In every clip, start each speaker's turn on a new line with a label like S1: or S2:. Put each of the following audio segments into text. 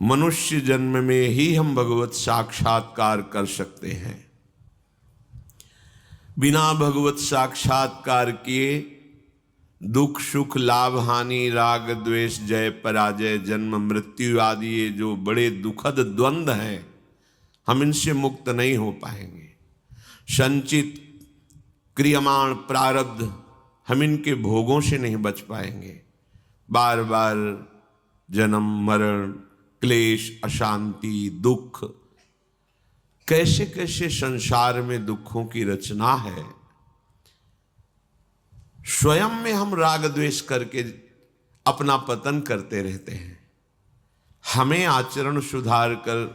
S1: मनुष्य जन्म में ही हम भगवत साक्षात्कार कर सकते हैं। बिना भगवत साक्षात्कार किए दुख सुख लाभ हानि राग द्वेष जय पराजय जन्म मृत्यु आदि ये जो बड़े दुखद द्वंद्व हैं, हम इनसे मुक्त नहीं हो पाएंगे। संचित क्रियमाण प्रारब्ध, हम इनके भोगों से नहीं बच पाएंगे। बार बार जन्म मरण क्लेश अशांति दुख, कैसे कैसे संसार में दुखों की रचना है। स्वयं में हम राग द्वेष करके अपना पतन करते रहते हैं। हमें आचरण सुधार कर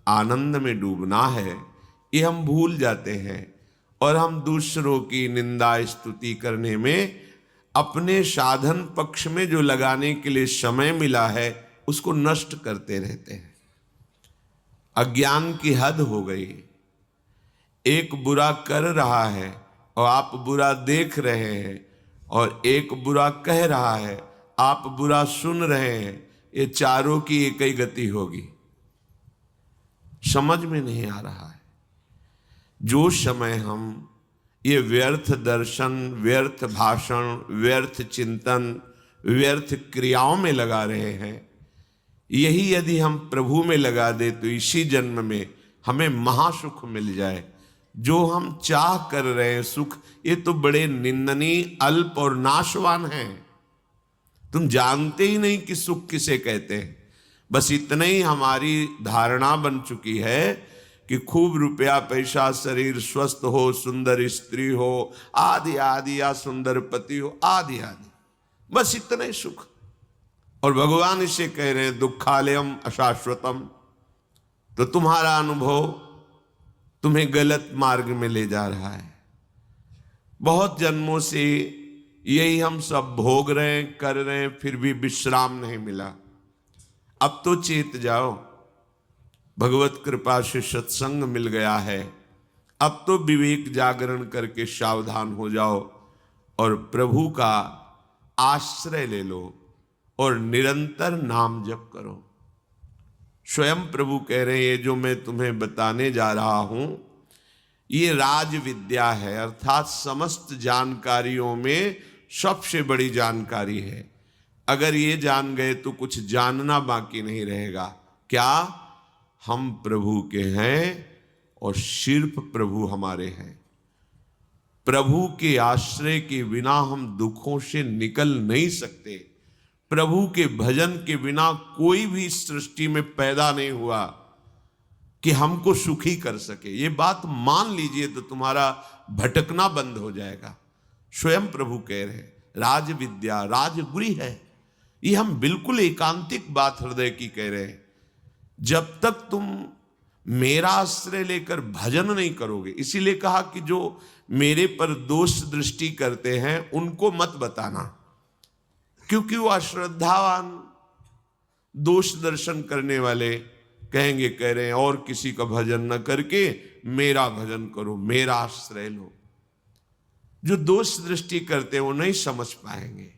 S1: आनंद में डूबना है, ये हम भूल जाते हैं और हम दूसरों की निंदा स्तुति करने में अपने साधन पक्ष में जो लगाने के लिए समय मिला है उसको नष्ट करते रहते हैं। अज्ञान की हद हो गई। एक बुरा कर रहा है और आप बुरा देख रहे हैं, और एक बुरा कह रहा है आप बुरा सुन रहे हैं। ये चारों की एक ही गति होगी। समझ में नहीं आ रहा है। जो समय हम ये व्यर्थ दर्शन, व्यर्थ भाषण, व्यर्थ चिंतन, व्यर्थ क्रियाओं में लगा रहे हैं, यही यदि हम प्रभु में लगा दे तो इसी जन्म में हमें महासुख मिल जाए। जो हम चाह कर रहे हैं सुख, ये तो बड़े निंदनीय अल्प और नाशवान हैं। तुम जानते ही नहीं कि सुख किसे कहते हैं। बस इतना ही हमारी धारणा बन चुकी है कि खूब रुपया पैसा, शरीर स्वस्थ हो, सुंदर स्त्री हो आदि आदि, या सुंदर पति हो आदि आदि, बस इतना ही सुख। और भगवान इसे कह रहे हैं दुखालयम अशाश्वतम। तो तुम्हारा अनुभव तुम्हें गलत मार्ग में ले जा रहा है। बहुत जन्मों से यही हम सब भोग रहे हैं, कर रहे हैं, फिर भी विश्राम नहीं मिला। अब तो चेत जाओ, भगवत कृपा से सत्संग मिल गया है। अब तो विवेक जागरण करके सावधान हो जाओ और प्रभु का आश्रय ले लो और निरंतर नाम जप करो। स्वयं प्रभु कह रहे हैं ये जो मैं तुम्हें बताने जा रहा हूं ये राज विद्या है, अर्थात समस्त जानकारियों में सबसे बड़ी जानकारी है। अगर ये जान गए तो कुछ जानना बाकी नहीं रहेगा। क्या? हम प्रभु के हैं और सिर्फ प्रभु हमारे हैं। प्रभु के आश्रय के बिना हम दुखों से निकल नहीं सकते। प्रभु के भजन के बिना कोई भी सृष्टि में पैदा नहीं हुआ कि हमको सुखी कर सके। ये बात मान लीजिए तो तुम्हारा भटकना बंद हो जाएगा। स्वयं प्रभु कह रहे हैं राज विद्या राजगुरी है। ये हम बिल्कुल एकांतिक बात हृदय की कह रहे हैं। जब तक तुम मेरा आश्रय लेकर भजन नहीं करोगे, इसीलिए कहा कि जो मेरे पर दोष दृष्टि करते हैं उनको मत बताना, क्योंकि वो अश्रद्धावान दोष दर्शन करने वाले कहेंगे, कह रहे हैं और किसी का भजन न करके मेरा भजन करो, मेरा आश्रय लो। जो दोष दृष्टि करते हैं वो नहीं समझ पाएंगे।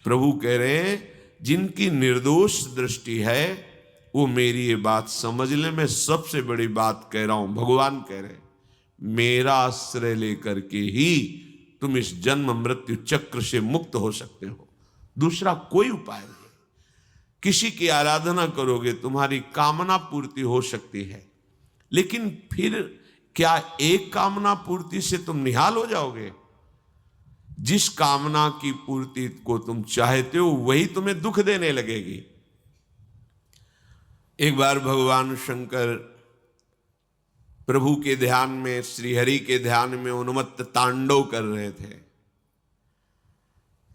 S1: प्रभु कह रहे हैं जिनकी निर्दोष दृष्टि है वो मेरी ये बात समझ ले। मैं सबसे बड़ी बात कह रहा हूं। भगवान कह रहे हैं मेरा आश्रय लेकर के ही तुम इस जन्म मृत्यु चक्र से मुक्त हो सकते हो। दूसरा कोई उपाय नहीं। किसी की आराधना करोगे तुम्हारी कामना पूर्ति हो सकती है, लेकिन फिर क्या एक कामना पूर्ति से तुम निहाल हो जाओगे? जिस कामना की पूर्ति को तुम चाहते हो वही तुम्हें दुख देने लगेगी। एक बार भगवान शंकर प्रभु के ध्यान में, श्री हरि के ध्यान में उन्मत्त तांडव कर रहे थे।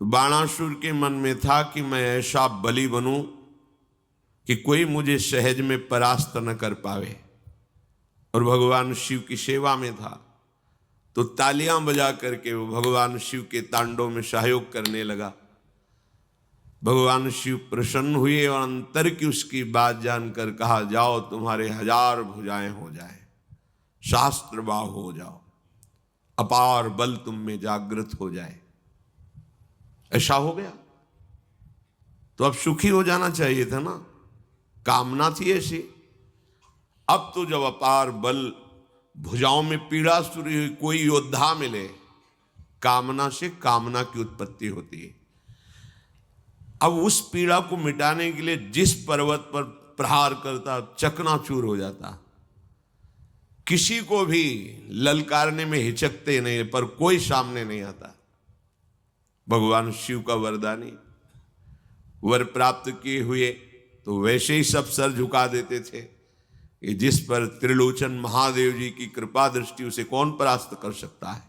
S1: बाणासुर के मन में था कि मैं ऐसा बलि बनूं कि कोई मुझे सहज में परास्त न कर पावे, और भगवान शिव की सेवा में था। तो तालियां बजा करके वो भगवान शिव के तांडव में सहयोग करने लगा। भगवान शिव प्रसन्न हुए और अंतर की उसकी बात जानकर कहा जाओ तुम्हारे 1000 भुजाएं हो जाए, शास्त्र बाह हो जाओ, अपार बल तुम में जागृत हो जाए। ऐसा हो गया तो अब सुखी हो जाना चाहिए था ना। कामना थी ऐसी। अब तो जब अपार बल, भुजाओं में पीड़ा शुरू हुई, कोई योद्धा मिले, कामना से कामना की उत्पत्ति होती है। अब उस पीड़ा को मिटाने के लिए जिस पर्वत पर प्रहार करता, चकनाचूर हो जाता। किसी को भी ललकारने में हिचकते नहीं, पर कोई सामने नहीं आता। भगवान शिव का वरदानी, वर प्राप्त किए हुए तो वैसे ही सब सर झुका देते थे कि जिस पर त्रिलोचन महादेव जी की कृपा दृष्टि, उसे कौन परास्त कर सकता है।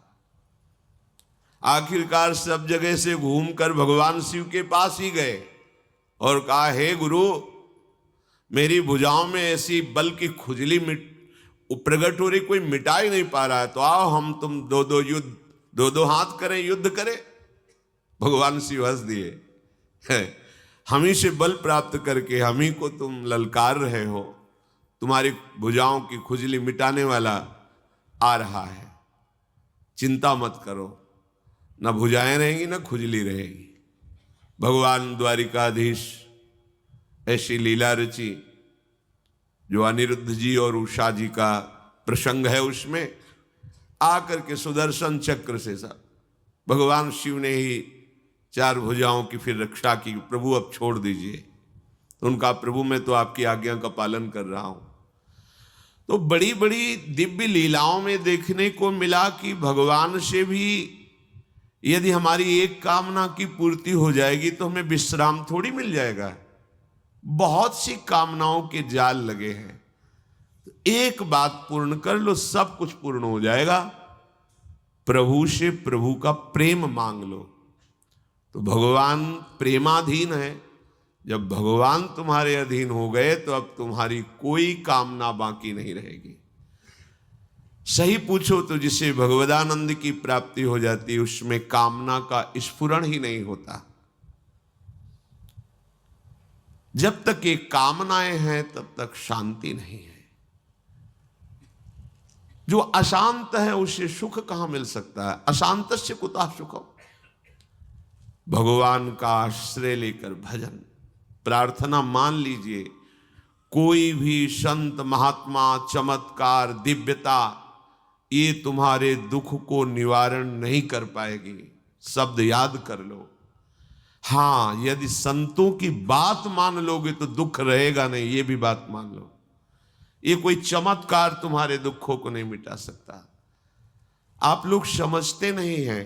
S1: आखिरकार सब जगह से घूमकर भगवान शिव के पास ही गए और कहा, हे गुरु, मेरी भुजाओं में ऐसी बल की खुजली प्रकट हो रही, कोई मिटा ही नहीं पा रहा है, तो आओ हम तुम दो हाथ करें, युद्ध करें। भगवान शिव हंस दिए, हम ही से बल प्राप्त करके हम ही को तुम ललकार रहे हो, तुम्हारी भुजाओं की खुजली मिटाने वाला आ रहा है, चिंता मत करो, न भुजाएं रहेंगी न खुजली रहेगी। भगवान द्वारिकाधीश ऐसी लीला रची जो अनिरुद्ध जी और उषा जी का प्रसंग है, उसमें आकर के सुदर्शन चक्र से सब भगवान शिव ने ही चार भुजाओं की फिर रक्षा की। प्रभु अब छोड़ दीजिए। तो उनका, प्रभु मैं तो आपकी आज्ञा का पालन कर रहा हूं। तो बड़ी बड़ी दिव्य लीलाओं में देखने को मिला कि भगवान से भी यदि हमारी एक कामना की पूर्ति हो जाएगी तो हमें विश्राम थोड़ी मिल जाएगा। बहुत सी कामनाओं के जाल लगे हैं, एक बात पूर्ण कर लो, सब कुछ पूर्ण हो जाएगा। प्रभु से प्रभु का प्रेम मांग लो। तो भगवान प्रेमाधीन है। जब भगवान तुम्हारे अधीन हो गए तो अब तुम्हारी कोई कामना बाकी नहीं रहेगी। सही पूछो तो जिसे भगवदानंद की प्राप्ति हो जाती है, उसमें कामना का स्फुरण ही नहीं होता। जब तक ये कामनाएं हैं तब तक शांति नहीं है। जो अशांत है उसे सुख कहां मिल सकता है? अशांतस्य कुतः सुखम। भगवान का आश्रय लेकर भजन प्रार्थना मान लीजिए। कोई भी संत महात्मा, चमत्कार, दिव्यता ये तुम्हारे दुख को निवारण नहीं कर पाएगी। शब्द याद कर लो। हाँ, यदि संतों की बात मान लोगे तो दुख रहेगा नहीं, ये भी बात मान लो। ये कोई चमत्कार तुम्हारे दुखों को नहीं मिटा सकता। आप लोग समझते नहीं हैं।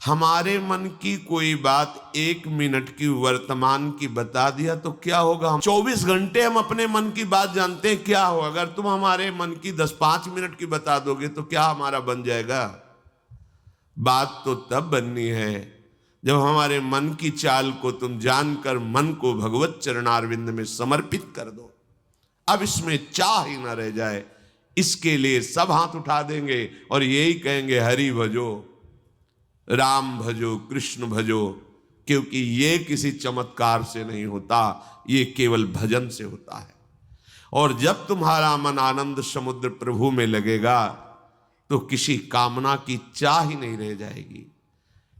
S1: हमारे मन की कोई बात 1 मिनट की वर्तमान की बता दिया तो क्या होगा? हम 24 घंटे हम अपने मन की बात जानते हैं क्या हो। अगर तुम हमारे मन की 10-5 मिनट की बता दोगे तो क्या हमारा बन जाएगा? बात तो तब बननी है जब हमारे मन की चाल को तुम जानकर मन को भगवत चरणारविंद में समर्पित कर दो। अब इसमें चाह ही ना रह जाए। इसके लिए सब हाथ उठा देंगे और यही कहेंगे, हरि भजो, राम भजो, कृष्ण भजो। क्योंकि ये किसी चमत्कार से नहीं होता, ये केवल भजन से होता है। और जब तुम्हारा मन आनंद समुद्र प्रभु में लगेगा तो किसी कामना की चाह ही नहीं रह जाएगी।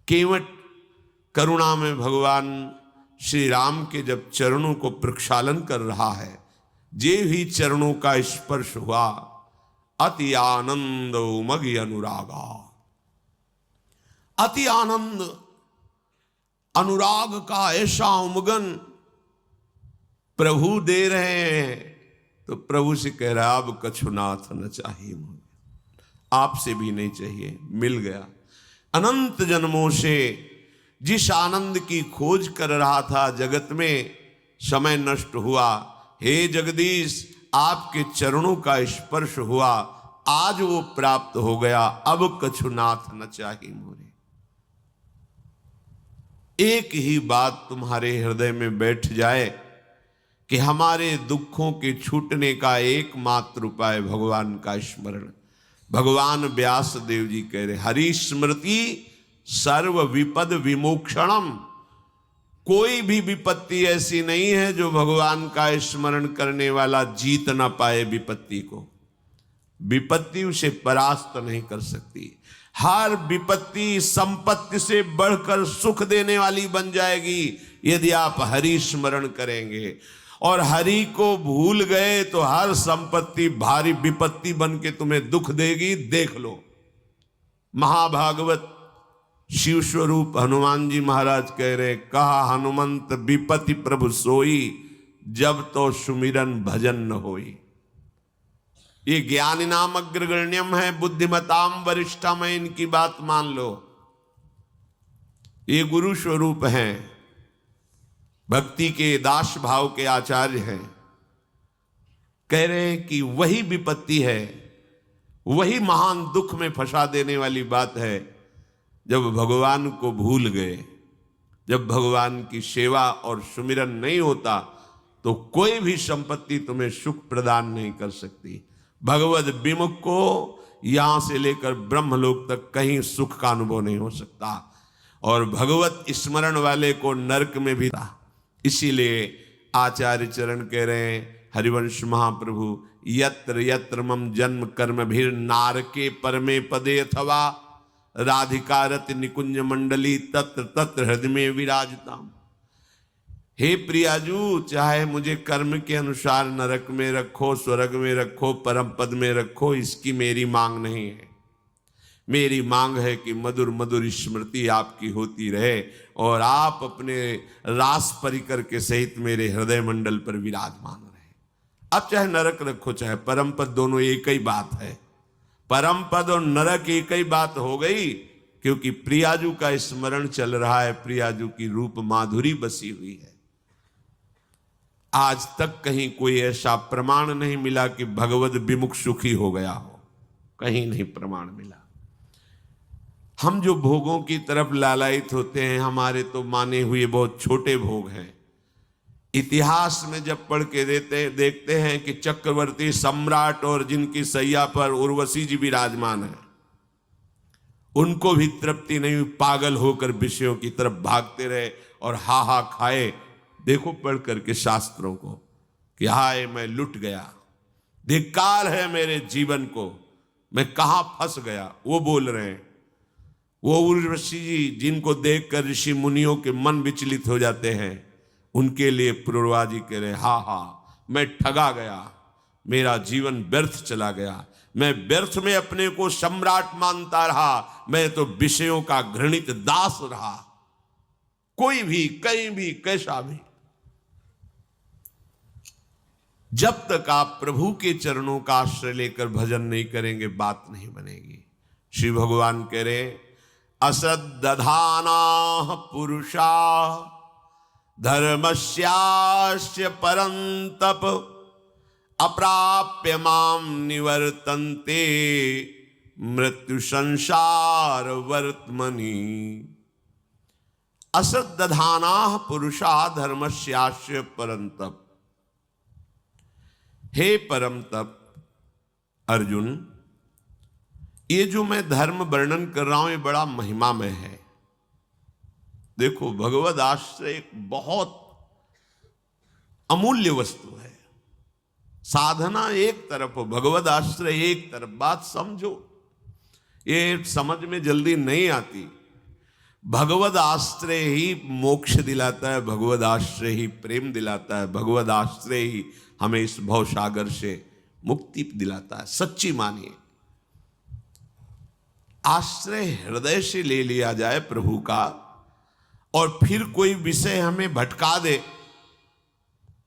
S1: केवट करुणा में भगवान श्री राम के जब चरणों को प्रक्षालन कर रहा है, जे ही चरणों का स्पर्श हुआ, अति आनंद उमगी अनुरागा। अति आनंद, अनुराग का ऐसा उमगन प्रभु दे रहे हैं। तो प्रभु से कह रहा, अब कछुनाथ न चाहिए मुझे, आपसे भी नहीं चाहिए, मिल गया। अनंत जन्मों से जिस आनंद की खोज कर रहा था जगत में, समय नष्ट हुआ। हे जगदीश, आपके चरणों का स्पर्श हुआ, आज वो प्राप्त हो गया। अब कछुनाथ न चाहिए मोरे। एक ही बात तुम्हारे हृदय में बैठ जाए कि हमारे दुखों के छूटने का एकमात्र उपाय भगवान का स्मरण। भगवान व्यास देव जी कह रहे, हरि स्मृति सर्व विपद विमोक्षणम। कोई भी विपत्ति ऐसी नहीं है जो भगवान का स्मरण करने वाला जीत ना पाए विपत्ति को। विपत्ति उसे परास्त नहीं कर सकती। हर विपत्ति संपत्ति से बढ़कर सुख देने वाली बन जाएगी यदि आप हरि स्मरण करेंगे। और हरि को भूल गए तो हर संपत्ति भारी विपत्ति बन के तुम्हें दुख देगी, देख लो। महाभागवत शिव स्वरूप हनुमान जी महाराज कह रहे, कहा हनुमंत विपत्ति प्रभु सोई, जब तो सुमिरन भजन न होई। ये ज्ञानी नाम अग्रगण्यम है, बुद्धिमताम वरिष्ठम है, इनकी बात मान लो। ये गुरु स्वरूप हैं, भक्ति के दास भाव के आचार्य हैं। कह रहे हैं कि वही विपत्ति है, वही महान दुख में फंसा देने वाली बात है जब भगवान को भूल गए। जब भगवान की सेवा और सुमिरन नहीं होता तो कोई भी संपत्ति तुम्हें सुख प्रदान नहीं कर सकती। भगवद विमुख को यहां से लेकर ब्रह्मलोक तक कहीं सुख का अनुभव नहीं हो सकता, और भगवत स्मरण वाले को नरक में भी था। इसीलिए आचार्य चरण कह रहे हैं, हरिवंश महाप्रभु, यत्र यत्र मम जन्म कर्म भीर नारके परमे पदे अथवा राधिका रति निकुंज मंडली तत्र तत्र हृदय में विराजताम। हे प्रियाजू, चाहे मुझे कर्म के अनुसार नरक में रखो, स्वर्ग में रखो, परम पद में रखो, इसकी मेरी मांग नहीं है। मेरी मांग है कि मधुर मधुर स्मृति आपकी होती रहे और आप अपने रास परिकर के सहित मेरे हृदय मंडल पर विराजमान रहे। अब चाहे नरक रखो चाहे परम पद, दोनों एक ही बात है। परम पद और नरक एक ही बात हो गई, क्योंकि प्रियाजू का स्मरण चल रहा है, प्रियाजू की रूप माधुरी बसी हुई है। आज तक कहीं कोई ऐसा प्रमाण नहीं मिला कि भगवद विमुख सुखी हो गया हो, कहीं नहीं प्रमाण मिला। हम जो भोगों की तरफ लालायित होते हैं, हमारे तो माने हुए बहुत छोटे भोग हैं। इतिहास में जब पढ़ के देखते हैं कि चक्रवर्ती सम्राट और जिनकी सैया पर उर्वशी जी विराजमान है, उनको भी तृप्ति नहीं हुई, पागल होकर विषयों की तरफ भागते रहे और हा हा खाए। देखो पढ़ करके शास्त्रों को कि हाय मैं लुट गया, धिक्कार है मेरे जीवन को, मैं कहां फंस गया। वो बोल रहे हैं, वो उर्वशी जी जिनको देखकर ऋषि मुनियों के मन विचलित हो जाते हैं, उनके लिए पूर्वा जी कह रहे, हा हा मैं ठगा गया, मेरा जीवन व्यर्थ चला गया, मैं व्यर्थ में अपने को सम्राट मानता रहा, मैं तो विषयों का घृणित दास रहा। कोई भी कहीं भी कैसा भी, जब तक आप प्रभु के चरणों का आश्रय लेकर भजन नहीं करेंगे बात नहीं बनेगी। श्री भगवान कह रहे, अश्रद्धाना पुरुषा धर्मस्यास्य परंतप अप्राप्य माम निवर्तन्ते मृत्यु संसार वर्तमनि। अश्रद्धाना पुरुषा धर्मस्यास्य परंतप। हे परम तप अर्जुन, ये जो मैं धर्म वर्णन कर रहा हूं ये बड़ा महिमामय है। देखो भगवद आश्रय एक बहुत अमूल्य वस्तु है। साधना एक तरफ हो, भगवद आश्रय एक तरफ। बात समझो, ये समझ में जल्दी नहीं आती। भगवद आश्रय ही मोक्ष दिलाता है, भगवद आश्रय ही प्रेम दिलाता है, भगवद आश्रय ही हमें इस भवसागर से मुक्ति दिलाता है। सच्ची मानिए, आश्रय हृदय से ले लिया जाए प्रभु का, और फिर कोई विषय हमें भटका दे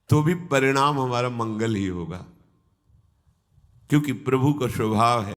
S1: तो भी परिणाम हमारा मंगल ही होगा, क्योंकि प्रभु का स्वभाव है